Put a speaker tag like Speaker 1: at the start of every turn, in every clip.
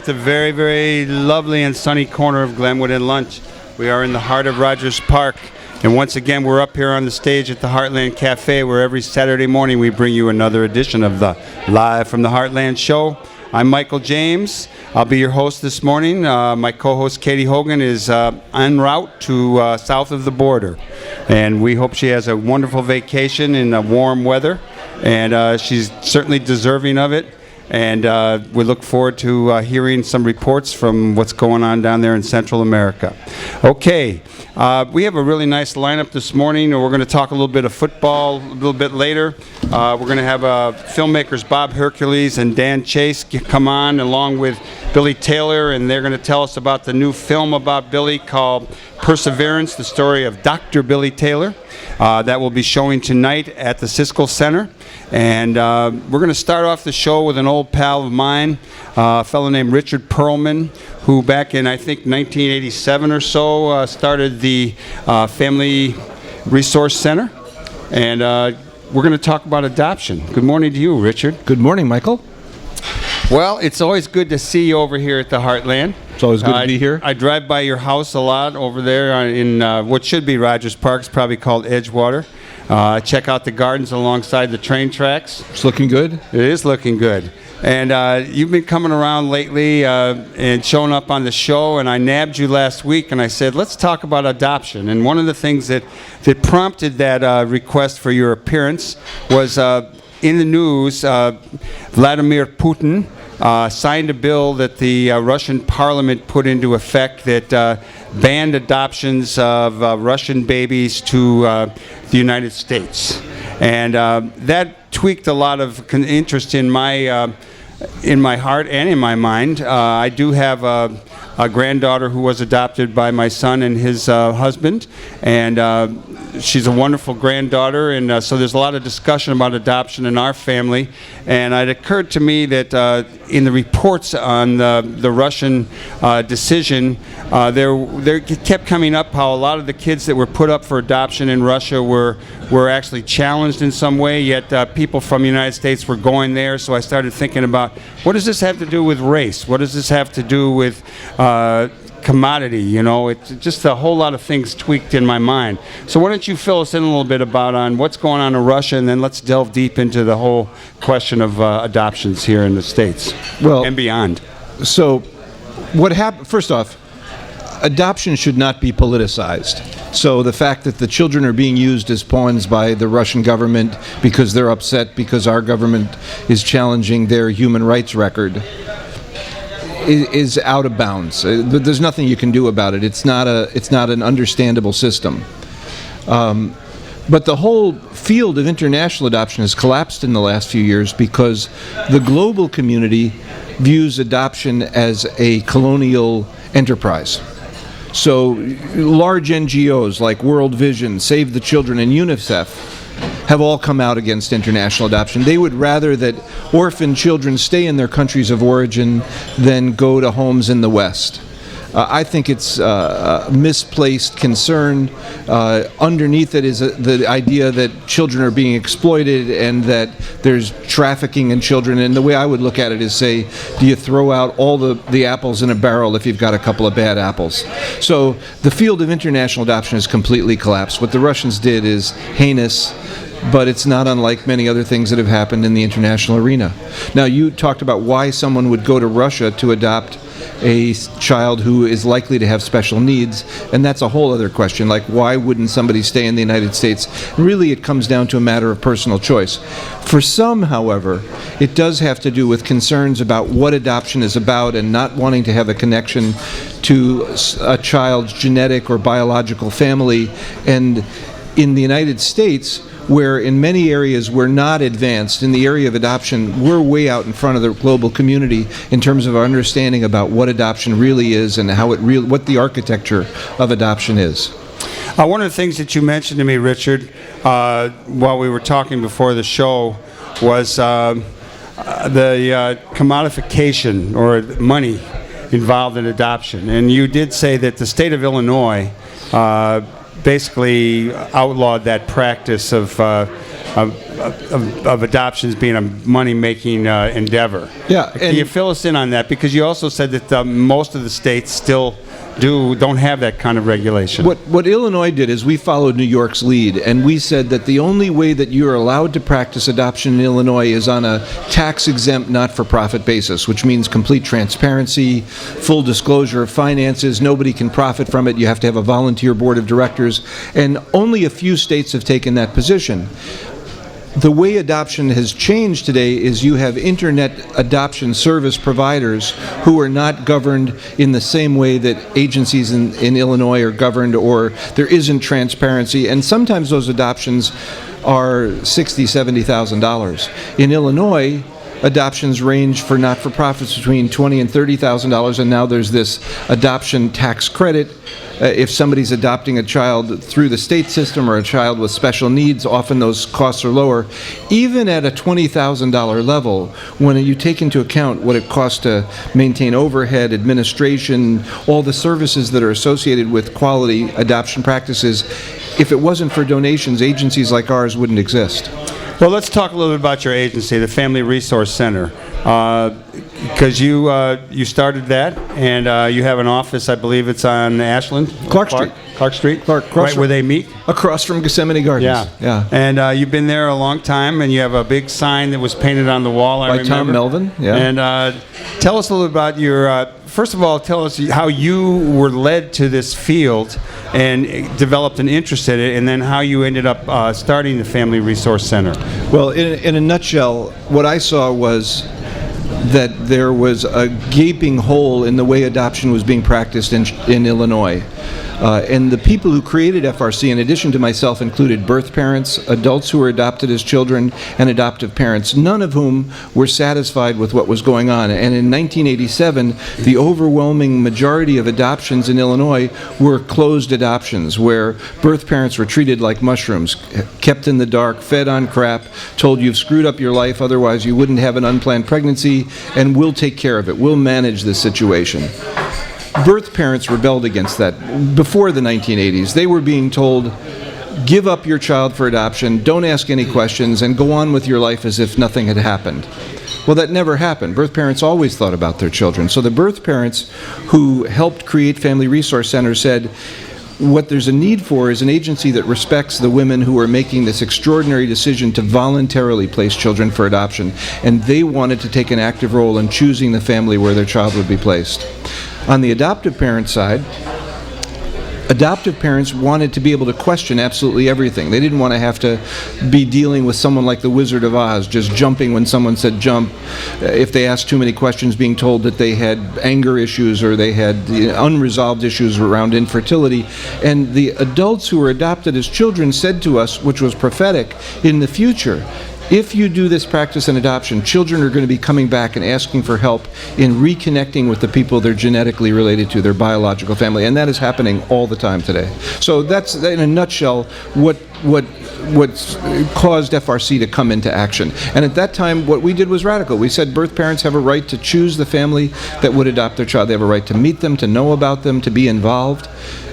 Speaker 1: It's a very, very lovely and sunny corner of Glenwood and Lunch. We are in the heart of Rogers Park. And once again, we're up here on the stage at the Heartland Cafe, where every Saturday morning we bring you another edition of the Live from the Heartland Show. I'm Michael James. I'll be your host this morning. My co-host Katie Hogan is en route to south of the border. And we hope she has a wonderful vacation in warm weather. And she's certainly deserving of it. And we look forward to hearing some reports from what's going on down there in Central America. Okay, we have a really nice lineup this morning. We're going to talk a little bit of football a little bit later. We're going to have filmmakers Bob Hercules and Dan Chase come on, along with Billy Taylor, and they're going to tell us about the new film about Billy called Perseverance, the story of Dr. Billy Taylor. That will be showing tonight at the Siskel Center. And we're going to start off the show with an old pal of mine, a fellow named Richard Pearlman, who back in, I think, 1987 or so, started the Family Resource Center. And we're going to talk about adoption. Good morning to you, Richard.
Speaker 2: Good morning, Michael.
Speaker 1: Well, it's always good to see you over here at the Heartland.
Speaker 2: It's always good to be here.
Speaker 1: I drive by your house a lot over there in what should be Rogers Park. It's probably called Edgewater. Check out the gardens alongside the train tracks.
Speaker 2: It's looking good.
Speaker 1: It is looking good. And you've been coming around lately and showing up on the show, and I nabbed you last week, and I said, let's talk about adoption. And one of the things that prompted that request for your appearance was in the news, Vladimir Putin signed a bill that the Russian parliament put into effect that banned adoptions of Russian babies to the United States. And that tweaked a lot of interest in my heart and in my mind. I do have a granddaughter who was adopted by my son and his husband, and she's a wonderful granddaughter, and so there's a lot of discussion about adoption in our family. And it occurred to me that in the reports on the Russian decision, there kept coming up how a lot of the kids that were put up for adoption in Russia were actually challenged in some way, yet people from the United States were going there. So I started thinking about, what does this have to do with race? What does this have to do with commodity? You know, it's just a whole lot of things tweaked in my mind. So why don't you fill us in a little bit on what's going on in Russia, and then let's delve deep into the whole question of adoptions here in the States and beyond.
Speaker 2: So what happened, first off, adoption should not be politicized. So the fact that the children are being used as pawns by the Russian government because they're upset because our government is challenging their human rights record is out of bounds. There's nothing you can do about it. It's not an understandable system. But the whole field of international adoption has collapsed in the last few years because the global community views adoption as a colonial enterprise. So large NGOs like World Vision, Save the Children, and UNICEF have all come out against international adoption. They would rather that orphan children stay in their countries of origin than go to homes in the West. I think it's misplaced concern. Underneath it is the idea that children are being exploited and that there's trafficking in children. And the way I would look at it is say, do you throw out all the apples in a barrel if you've got a couple of bad apples? So the field of international adoption has completely collapsed. What the Russians did is heinous, but it's not unlike many other things that have happened in the international arena. Now, you talked about why someone would go to Russia to adopt a child who is likely to have special needs, and that's a whole other question, like why wouldn't somebody stay in the United States? Really, it comes down to a matter of personal choice. For some, however, it does have to do with concerns about what adoption is about and not wanting to have a connection to a child's genetic or biological family. And in the United States, where in many areas we're not advanced, in the area of adoption, we're way out in front of the global community in terms of our understanding about what adoption really is and how what the architecture of adoption is.
Speaker 1: One of the things that you mentioned to me, Richard, while we were talking before the show, was the commodification or money involved in adoption. And you did say that the state of Illinois basically outlawed that practice of of adoptions being a money-making endeavor.
Speaker 2: Yeah,
Speaker 1: Can you fill us in on that? Because you also said that most of the states still don't have that kind of regulation.
Speaker 2: What Illinois did is we followed New York's lead, and we said that the only way that you are allowed to practice adoption in Illinois is on a tax-exempt, not-for-profit basis, which means complete transparency, full disclosure of finances. Nobody can profit from it. You have to have a volunteer board of directors, and only a few states have taken that position. The way adoption has changed today is you have internet adoption service providers who are not governed in the same way that agencies in Illinois are governed, or there isn't transparency, and sometimes those adoptions are $60,000, $70,000. In Illinois, adoptions range for not-for-profits between $20,000 and $30,000, and now there's this adoption tax credit. If somebody's adopting a child through the state system or a child with special needs, often those costs are lower. Even at a $20,000 level, when you take into account what it costs to maintain overhead, administration, all the services that are associated with quality adoption practices, if it wasn't for donations, agencies like ours wouldn't exist.
Speaker 1: Well, let's talk a little bit about your agency, the Family Resource Center, because you started that, and you have an office. I believe it's on Ashland,
Speaker 2: Clark Street,
Speaker 1: right where they meet,
Speaker 2: across from Gethsemane Gardens.
Speaker 1: Yeah. And you've been there a long time, and you have a big sign that was painted on the wall. I remember.
Speaker 2: Tom Melvin. Yeah.
Speaker 1: And tell us a little about your. First of all, tell us how you were led to this field and developed an interest in it, and then how you ended up starting the Family Resource Center.
Speaker 2: Well, in a nutshell, what I saw was that there was a gaping hole in the way adoption was being practiced in Illinois. And the people who created FRC, in addition to myself, included birth parents, adults who were adopted as children, and adoptive parents, none of whom were satisfied with what was going on. And in 1987, the overwhelming majority of adoptions in Illinois were closed adoptions, where birth parents were treated like mushrooms, kept in the dark, fed on crap, told you've screwed up your life, otherwise you wouldn't have an unplanned pregnancy, and we'll take care of it. We'll manage this situation. Birth parents rebelled against that before the 1980s. They were being told, give up your child for adoption, don't ask any questions, and go on with your life as if nothing had happened. Well, that never happened. Birth parents always thought about their children. So the birth parents who helped create Family Resource Center said, what there's a need for is an agency that respects the women who are making this extraordinary decision to voluntarily place children for adoption, and they wanted to take an active role in choosing the family where their child would be placed. On the adoptive parent side, adoptive parents wanted to be able to question absolutely everything. They didn't want to have to be dealing with someone like the Wizard of Oz, just jumping when someone said jump. If they asked too many questions, being told that they had anger issues or they had unresolved issues around infertility. And the adults who were adopted as children said to us, which was prophetic, in the future, if you do this practice in adoption, children are going to be coming back and asking for help in reconnecting with the people they're genetically related to, their biological family, and that is happening all the time today. So that's, in a nutshell, what caused FRC to come into action. And at that time, what we did was radical. We said birth parents have a right to choose the family that would adopt their child. They have a right to meet them, to know about them, to be involved,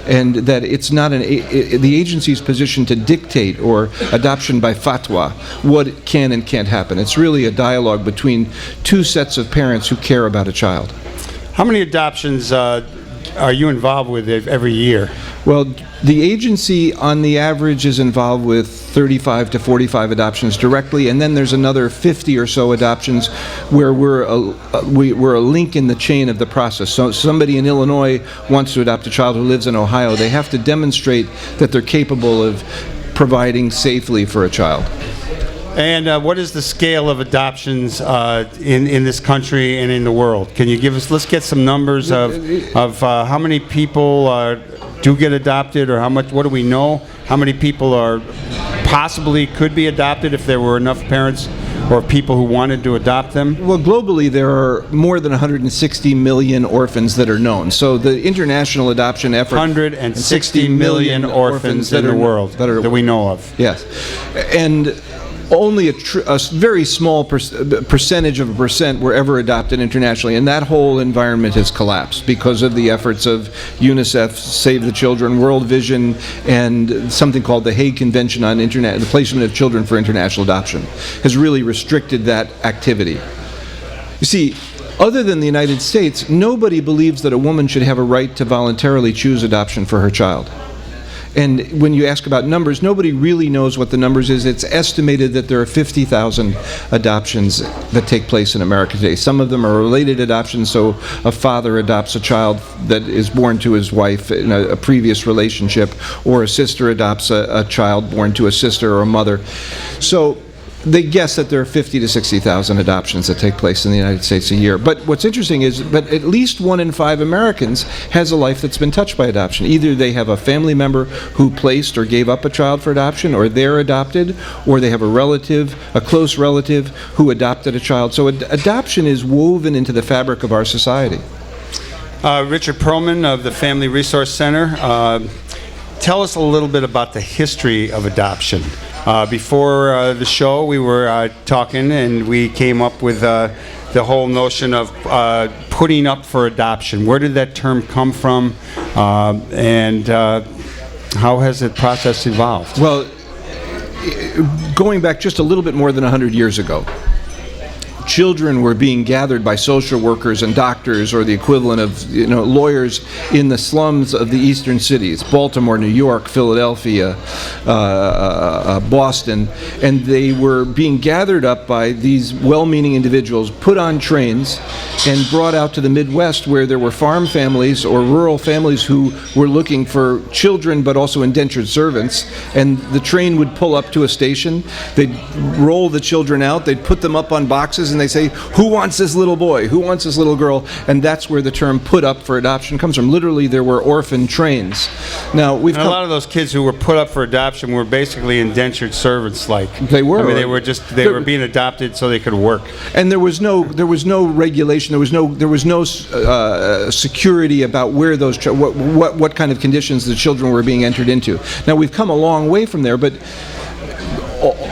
Speaker 2: and that it's not the agency's position to dictate or adoption by fatwa what can and can't happen. It's really a dialogue between two sets of parents who care about a child.
Speaker 1: How many adoptions are you involved with every year?
Speaker 2: Well, the agency on the average is involved with 35 to 45 adoptions directly, and then there's another 50 or so adoptions where we're a link in the chain of the process. So somebody in Illinois wants to adopt a child who lives in Ohio. They have to demonstrate that they're capable of providing safely for a child.
Speaker 1: And what is the scale of adoptions in this country and in the world? Can you give us, let's get some numbers of how many people do get adopted, or how much, what do we know? How many people are possibly could be adopted if there were enough parents or people who wanted to adopt them?
Speaker 2: Well, globally there are more than 160 million orphans that are known. So the international adoption effort...
Speaker 1: 160 million orphans in the world that we know of.
Speaker 2: Yes. And only a very small percentage of a percent were ever adopted internationally, and that whole environment has collapsed because of the efforts of UNICEF, Save the Children, World Vision, and something called the Hague Convention on the Placement of Children for International Adoption has really restricted that activity. You see, other than the United States, nobody believes that a woman should have a right to voluntarily choose adoption for her child. And when you ask about numbers, nobody really knows what the numbers is. It's estimated that there are 50,000 adoptions that take place in America today. Some of them are related adoptions, so a father adopts a child that is born to his wife in a previous relationship, or a sister adopts a child born to a sister or a mother. So they guess that there are 50 to 60,000 adoptions that take place in the United States a year. But what's interesting is that at least 1 in 5 Americans has a life that's been touched by adoption. Either they have a family member who placed or gave up a child for adoption, or they're adopted, or they have a relative, a close relative, who adopted a child. So adoption is woven into the fabric of our society.
Speaker 1: Richard Pearlman of the Family Resource Center, tell us a little bit about the history of adoption. Before the show, we were talking, and we came up with the whole notion of putting up for adoption. Where did that term come from, and how has the process evolved?
Speaker 2: Well, going back just a little bit more than 100 years ago, children were being gathered by social workers and doctors, or the equivalent of lawyers, in the slums of the eastern cities, Baltimore, New York, Philadelphia, Boston, and they were being gathered up by these well-meaning individuals, put on trains, and brought out to the Midwest, where there were farm families or rural families who were looking for children but also indentured servants. And the train would pull up to a station, they'd roll the children out, they'd put them up on boxes, and they say, who wants this little boy? Who wants this little girl? And that's where the term put up for adoption comes from. Literally, there were orphan trains. Now,
Speaker 1: a lot of those kids who were put up for adoption were basically indentured servants, like.
Speaker 2: They were.
Speaker 1: I mean, they were being adopted so they could work.
Speaker 2: And there was no regulation, there was no security about where those what kind of conditions the children were being entered into. Now, we've come a long way from there, but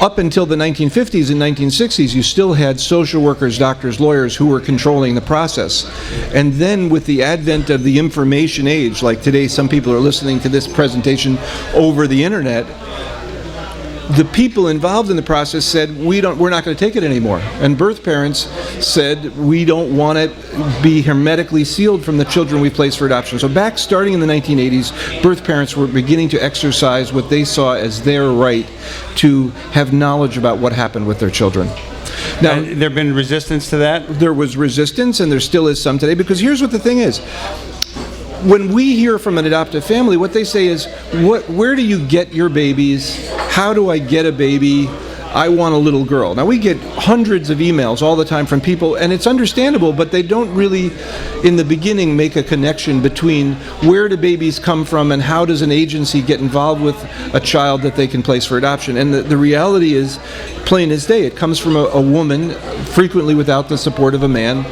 Speaker 2: up until the 1950s and 1960s, you still had social workers, doctors, lawyers who were controlling the process. And then with the advent of the information age, like today some people are listening to this presentation over the internet, the people involved in the process said, we're not going to take it anymore. And birth parents said, we don't want it be hermetically sealed from the children we place for adoption. So back starting in the 1980s, birth parents were beginning to exercise what they saw as their right to have knowledge about what happened with their children. Now,
Speaker 1: and there have been resistance to that?
Speaker 2: There was resistance, and there still is some today, because here's what the thing is. When we hear from an adoptive family, what they say is, where do you get your babies? How do I get a baby? I want a little girl. Now, we get hundreds of emails all the time from people, and it's understandable, but they don't really, in the beginning, make a connection between where do babies come from and how does an agency get involved with a child that they can place for adoption. And the reality is, plain as day, it comes from a woman, frequently without the support of a man,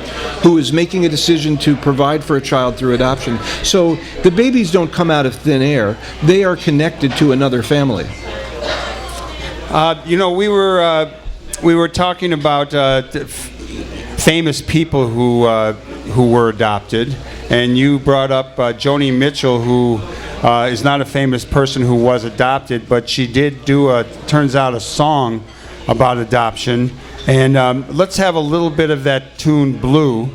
Speaker 2: who is making a decision to provide for a child through adoption. So the babies don't come out of thin air. They are connected to another family.
Speaker 1: We were talking about famous people who were adopted, and you brought up Joni Mitchell, who is not a famous person who was adopted, but she did do turns out, a song about adoption. And let's have a little bit of that tune, Blue,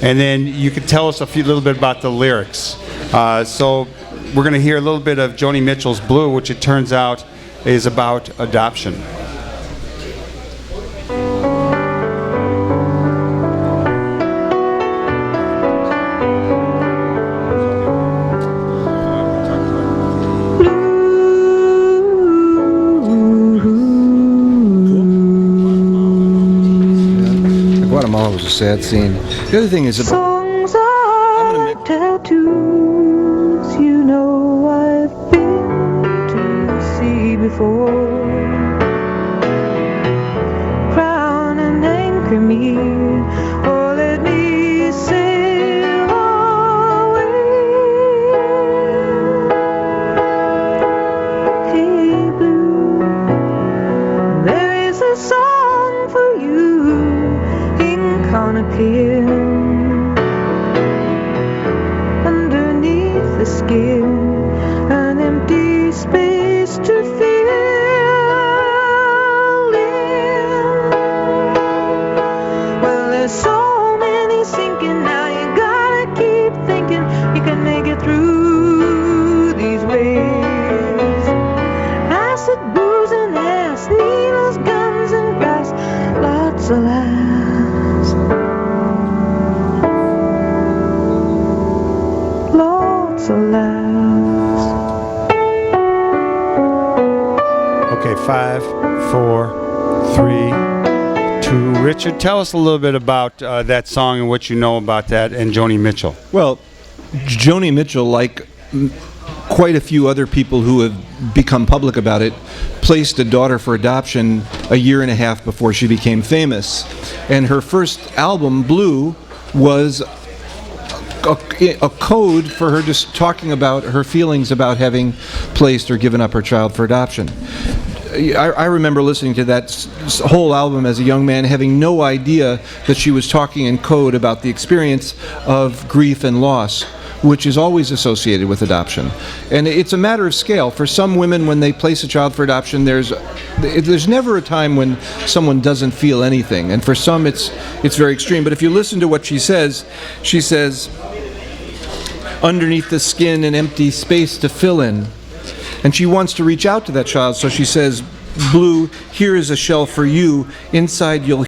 Speaker 1: and then you could tell us a little bit about the lyrics. So we're going to hear a little bit of Joni Mitchell's Blue, which it turns out is about adoption.
Speaker 2: Guatemala was a sad scene. The other thing is about
Speaker 3: songs are tattoos, you know I've been to the sea before. Crown and anchor me, or let me sail away. Hey blue, there is a the skin, an empty space to fill in. Well, there's so many sinking now, you gotta keep thinking you can make it through these waves. Acid, booze, and ass, needles, guns, and grass, lots of laughs, lots of laughs.
Speaker 1: Okay, 5, 4, 3, 2. Richard, tell us a little bit about that song and what you know about that and Joni Mitchell.
Speaker 2: Well, Joni Mitchell, like quite a few other people who have become public about it, placed a daughter for adoption a year and a half before she became famous. And her first album, Blue, was a code for her just talking about her feelings about having placed or given up her child for adoption. I remember listening to that whole album as a young man, having no idea that she was talking in code about the experience of grief and loss, which is always associated with adoption. And it's a matter of scale. For some women, when they place a child for adoption, there's never a time when someone doesn't feel anything. And for some, it's very extreme. But if you listen to what she says, underneath the skin, an empty space to fill in. And she wants to reach out to that child, so she says, Blue, here is a shell for you. Inside you'll